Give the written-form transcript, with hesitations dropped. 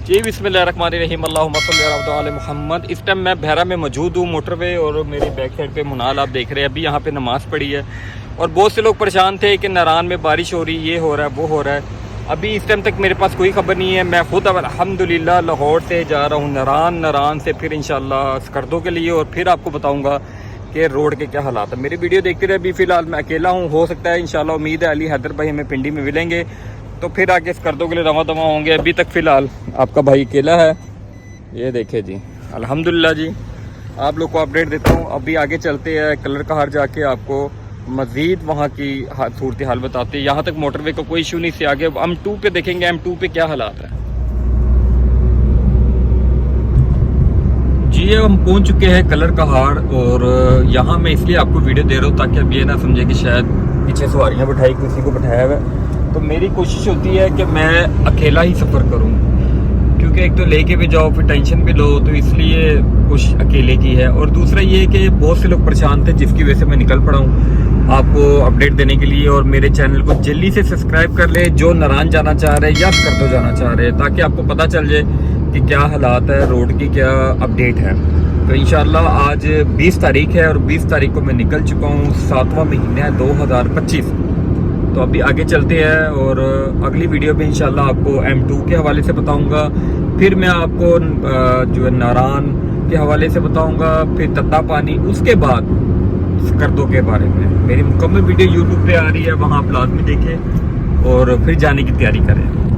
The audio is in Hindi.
जी बिस्मिल्लाहिर्रहमानिर्रहीम अल्लाहुम्मा सल्ली अला मुहम्मद। इस टाइम मैं बहरा में मौजूद हूँ मोटरवे, और मेरी बैक साइड पे मुनाल आप देख रहे हैं। अभी यहाँ पे नमाज़ पढ़ी है और बहुत से लोग परेशान थे कि नारान में बारिश हो रही, ये हो रहा है, वो हो रहा है। अभी इस टाइम तक मेरे पास कोई खबर नहीं है। मैं खुद अब अल्हम्दुलिल्लाह लाहौर से जा रहा हूँ नारान से फिर इंशाल्लाह स्कर्दों के लिए, और फिर आपको बताऊँगा कि रोड के क्या हालात है। मेरी वीडियो देखते रहे। अभी फ़िलहाल मैं अकेला हूँ, हो सकता है इंशाल्लाह उम्मीद है अली हैदर भाई हमें पिंडी में मिलेंगे तो फिर आगे स्कर्दों के लिए रवा दवा होंगे। अभी तक फ़िलहाल आपका भाई अकेला है। ये देखे जी, अल्हम्दुलिल्लाह जी। आप लोग को अपडेट देता हूँ। अभी आगे चलते हैं कलर कहार जाके आपको मज़ीद वहाँ की सूरत हाल बताते हैं। यहाँ तक मोटरवे का कोई इशू नहीं से आगे M2 पे देखेंगे M2 पे क्या हालात है। जी हम पहुँच चुके हैं कलर कहार, और यहाँ मैं इसलिए आपको वीडियो दे रहा हूँ ताकि अब ये ना समझे कि शायद पीछे सवारियाँ बिठाई, किसी को बिठाया हुआ है। तो मेरी कोशिश होती है कि मैं अकेला ही सफ़र करूं, क्योंकि एक तो लेके भी जाओ फिर टेंशन भी लो, तो इसलिए कुछ अकेले की है। और दूसरा ये कि बहुत से लोग परेशान थे जिसकी वजह से मैं निकल पड़ा हूं आपको अपडेट देने के लिए। और मेरे चैनल को जल्दी से सब्सक्राइब कर ले जो नारान जाना चाह रहे हैं या स्कर्दो जाना चाह रहे हैं, ताकि आपको पता चल जाए कि क्या हालात है, रोड की क्या अपडेट है। तो इंशाल्लाह आज 20 तारीख है और 20 तारीख को मैं निकल चुका हूँ। 7वां महीना है 2025। तो अभी आगे चलते हैं और अगली वीडियो में इंशाल्लाह आपको M2 के हवाले से बताऊंगा, फिर मैं आपको जो है नारान के हवाले से बताऊंगा, फिर तत्ता पानी, उसके बाद स्कर्दों के बारे में। मेरी मुकम्मल वीडियो YouTube पे आ रही है, वहाँ आप लाजमी देखें और फिर जाने की तैयारी करें।